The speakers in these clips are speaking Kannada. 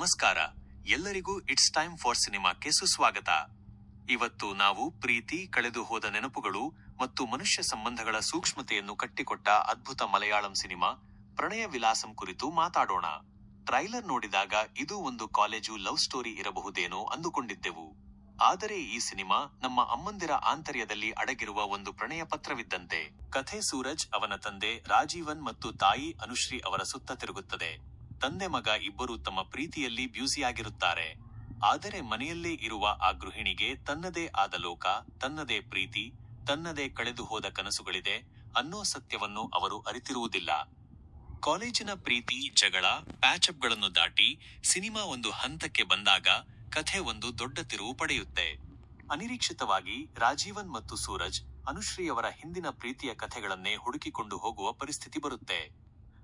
ನಮಸ್ಕಾರ, ಎಲ್ಲರಿಗೂ ಇಟ್ಸ್ ಟೈಮ್ ಫಾರ್ ಸಿನಿಮಾಕ್ಕೆ ಸುಸ್ವಾಗತ. ಇವತ್ತು ನಾವು ಪ್ರೀತಿ, ಕಳೆದು ಹೋದ ನೆನಪುಗಳು ಮತ್ತು ಮನುಷ್ಯ ಸಂಬಂಧಗಳ ಸೂಕ್ಷ್ಮತೆಯನ್ನು ಕಟ್ಟಿಕೊಟ್ಟ ಅದ್ಭುತ ಮಲಯಾಳಂ ಸಿನಿಮಾ ಪ್ರಣಯ ವಿಲಾಸಂ ಕುರಿತು ಮಾತಾಡೋಣ. ಟ್ರೈಲರ್ ನೋಡಿದಾಗ ಇದು ಒಂದು ಕಾಲೇಜು ಲವ್ ಸ್ಟೋರಿ ಇರಬಹುದೇನೋ ಅಂದುಕೊಂಡಿದ್ದೆವು. ಆದರೆ ಈ ಸಿನಿಮಾ ನಮ್ಮ ಅಮ್ಮಂದಿರ ಆಂತರ್ಯದಲ್ಲಿ ಅಡಗಿರುವ ಒಂದು ಪ್ರಣಯ ಪತ್ರವಿದ್ದಂತೆ. ಕಥೆ ಸೂರಜ್ ಅವನ ತಂದೆ ರಾಜೀವನ್ ಮತ್ತು ತಾಯಿ ಅನುಶ್ರೀ ಅವರ ಸುತ್ತ ತಿರುಗುತ್ತದೆ. ತಂದೆ ಮಗ ಇಬ್ಬರು ತಮ್ಮ ಪ್ರೀತಿಯಲ್ಲಿ ಬ್ಯೂಸಿಯಾಗಿರುತ್ತಾರೆ. ಆದರೆ ಮನೆಯಲ್ಲೇ ಇರುವ ಆ ಗೃಹಿಣಿಗೆ ತನ್ನದೇ ಆದ ಲೋಕ, ತನ್ನದೇ ಪ್ರೀತಿ, ತನ್ನದೇ ಕಳೆದು ಹೋದ ಕನಸುಗಳಿದೆ ಅನ್ನೋ ಸತ್ಯವನ್ನು ಅವರು ಅರಿತಿರುವುದಿಲ್ಲ. ಕಾಲೇಜಿನ ಪ್ರೀತಿ, ಜಗಳ, ಪ್ಯಾಚಪ್ಗಳನ್ನು ದಾಟಿ ಸಿನಿಮಾ ಒಂದು ಹಂತಕ್ಕೆ ಬಂದಾಗ ಕಥೆ ಒಂದು ದೊಡ್ಡ ತಿರುವು ಪಡೆಯುತ್ತೆ. ಅನಿರೀಕ್ಷಿತವಾಗಿ ರಾಜೀವನ್ ಮತ್ತು ಸೂರಜ್ ಅನುಶ್ರೀಯವರ ಹಿಂದಿನ ಪ್ರೀತಿಯ ಕಥೆಗಳನ್ನೇ ಹುಡುಕಿಕೊಂಡು ಹೋಗುವ ಪರಿಸ್ಥಿತಿ ಬರುತ್ತೆ.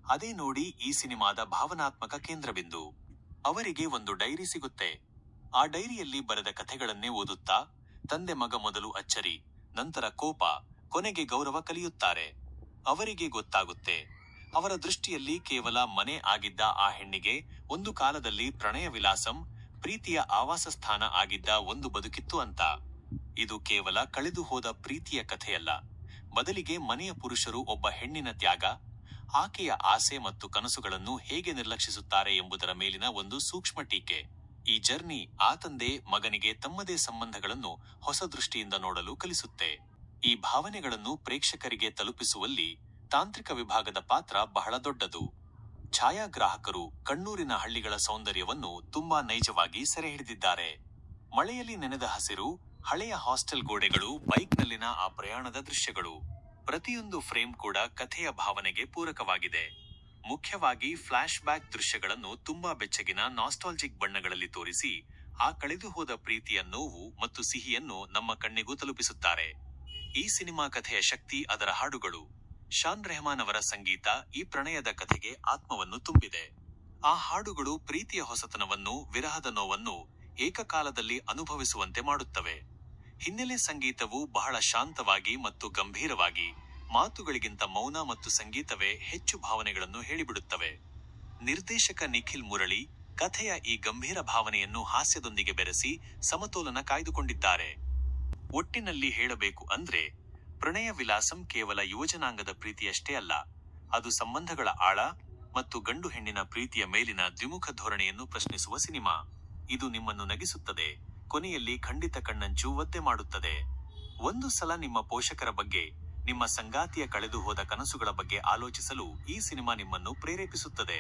ಅದೇ ನೋಡಿ ಈ ಸಿನಿಮಾದ ಭಾವನಾತ್ಮಕ ಕೇಂದ್ರಬಿಂದು. ಅವರಿಗೆ ಒಂದು ಡೈರಿ ಸಿಗುತ್ತೆ. ಆ ಡೈರಿಯಲ್ಲಿ ಬರೆದ ಕಥೆಗಳನ್ನೇ ಓದುತ್ತಾ ತಂದೆ ಮಗ ಮೊದಲು ಅಚ್ಚರಿ, ನಂತರ ಕೋಪ, ಕೊನೆಗೆ ಗೌರವ ಕಲಿಯುತ್ತಾರೆ. ಅವರಿಗೆ ಗೊತ್ತಾಗುತ್ತೆ, ಅವರ ದೃಷ್ಟಿಯಲ್ಲಿ ಕೇವಲ ಮನೆ ಆಗಿದ್ದ ಆ ಹೆಣ್ಣಿಗೆ ಒಂದು ಕಾಲದಲ್ಲಿ ಪ್ರಣಯ ವಿಲಾಸಂ, ಪ್ರೀತಿಯ ಆವಾಸಸ್ಥಾನ ಆಗಿದ್ದ ಒಂದು ಬದುಕಿತ್ತು ಅಂತ. ಇದು ಕೇವಲ ಕಳೆದು ಹೋದ ಪ್ರೀತಿಯ ಕಥೆಯಲ್ಲ, ಬದಲಿಗೆ ಮನೆಯ ಪುರುಷರು ಒಬ್ಬ ಹೆಣ್ಣಿನ ತ್ಯಾಗ, ಆಕೆಯ ಆಸೆ ಮತ್ತು ಕನಸುಗಳನ್ನು ಹೇಗೆ ನಿರ್ಲಕ್ಷಿಸುತ್ತಾರೆ ಎಂಬುದರ ಮೇಲಿನ ಒಂದು ಸೂಕ್ಷ್ಮ ಟೀಕೆ. ಈ ಜರ್ನಿ ಆ ತಂದೆ ಮಗನಿಗೆ ತಮ್ಮದೇ ಸಂಬಂಧಗಳನ್ನು ಹೊಸ ದೃಷ್ಟಿಯಿಂದ ನೋಡಲು ಕಲಿಸುತ್ತೆ. ಈ ಭಾವನೆಗಳನ್ನು ಪ್ರೇಕ್ಷಕರಿಗೆ ತಲುಪಿಸುವಲ್ಲಿ ತಾಂತ್ರಿಕ ವಿಭಾಗದ ಪಾತ್ರ ಬಹಳ ದೊಡ್ಡದು. ಛಾಯಾಗ್ರಾಹಕರು ಕಣ್ಣೂರಿನ ಹಳ್ಳಿಗಳ ಸೌಂದರ್ಯವನ್ನು ತುಂಬಾ ನೈಜವಾಗಿ ಸೆರೆ ಹಿಡಿದಿದ್ದಾರೆ. ಮಳೆಯಲ್ಲಿ ನೆನೆದ ಹಸಿರು, ಹಳೆಯ ಹಾಸ್ಟೆಲ್ ಗೋಡೆಗಳು, ಬೈಕ್ನಲ್ಲಿನ ಆ ಪ್ರಯಾಣದ ದೃಶ್ಯಗಳು, ಪ್ರತಿಯೊಂದು ಫ್ರೇಮ್ ಕೂಡ ಕಥೆಯ ಭಾವನೆಗೆ ಪೂರಕವಾಗಿದೆ. ಮುಖ್ಯವಾಗಿ ಫ್ಲಾಶ್ ಬ್ಯಾಕ್ ದೃಶ್ಯಗಳನ್ನು ತುಂಬಾ ಬೆಚ್ಚಗಿನ ನಾಸ್ಟಾಲ್ಜಿಕ್ ಬಣ್ಣಗಳಲ್ಲಿ ತೋರಿಸಿ ಆ ಕಳೆದು ಹೋದ ಪ್ರೀತಿಯ ನೋವು ಮತ್ತು ಸಿಹಿಯನ್ನು ನಮ್ಮ ಕಣ್ಣಿಗೂ ತಲುಪಿಸುತ್ತಾರೆ. ಈ ಸಿನಿಮಾ ಕಥೆಯ ಶಕ್ತಿ ಅದರ ಹಾಡುಗಳು. ಶಾನ್ ರೆಹಮಾನ್ ಅವರ ಸಂಗೀತ ಈ ಪ್ರಣಯದ ಕಥೆಗೆ ಆತ್ಮವನ್ನು ತುಂಬಿದೆ. ಆ ಹಾಡುಗಳು ಪ್ರೀತಿಯ ಹೊಸತನವನ್ನು, ವಿರಹದ ನೋವನ್ನು ಏಕಕಾಲದಲ್ಲಿ ಅನುಭವಿಸುವಂತೆ ಮಾಡುತ್ತವೆ. ಹಿನ್ನೆಲೆ ಸಂಗೀತವು ಬಹಳ ಶಾಂತವಾಗಿ ಮತ್ತು ಗಂಭೀರವಾಗಿ, ಮಾತುಗಳಿಗಿಂತ ಮೌನ ಮತ್ತು ಸಂಗೀತವೇ ಹೆಚ್ಚು ಭಾವನೆಗಳನ್ನು ಹೇಳಿಬಿಡುತ್ತವೆ. ನಿರ್ದೇಶಕ ನಿಖಿಲ್ ಮುರಳಿ ಕಥೆಯ ಈ ಗಂಭೀರ ಭಾವನೆಯನ್ನು ಹಾಸ್ಯದೊಂದಿಗೆ ಬೆರೆಸಿ ಸಮತೋಲನ ಕಾಯ್ದುಕೊಂಡಿದ್ದಾರೆ. ಒಟ್ಟಿನಲ್ಲಿ ಹೇಳಬೇಕು ಅಂದ್ರೆ, ಪ್ರಣಯ ವಿಲಾಸಂ ಕೇವಲ ಯುವಜನಾಂಗದ ಪ್ರೀತಿಯಷ್ಟೇ ಅಲ್ಲ, ಅದು ಸಂಬಂಧಗಳ ಆಳ ಮತ್ತು ಗಂಡು ಹೆಣ್ಣಿನ ಪ್ರೀತಿಯ ಮೇಲಿನ ದ್ವಿಮುಖ ಧೋರಣೆಯನ್ನು ಪ್ರಶ್ನಿಸುವ ಸಿನಿಮಾ. ಇದು ನಿಮ್ಮನ್ನು ನಗಿಸುತ್ತದೆ, ಕೊನೆಯಲ್ಲಿ ಖಂಡಿತ ಕಣ್ಣಂಚು ಒದ್ದೆ ಮಾಡುತ್ತದೆ. ಒಂದು ಸಲ ನಿಮ್ಮ ಪೋಷಕರ ಬಗ್ಗೆ, ನಿಮ್ಮ ಸಂಗಾತಿಯ ಕಳೆದು ಹೋದ ಕನಸುಗಳ ಬಗ್ಗೆ ಆಲೋಚಿಸಲು ಈ ಸಿನಿಮಾ ನಿಮ್ಮನ್ನು ಪ್ರೇರೇಪಿಸುತ್ತದೆ.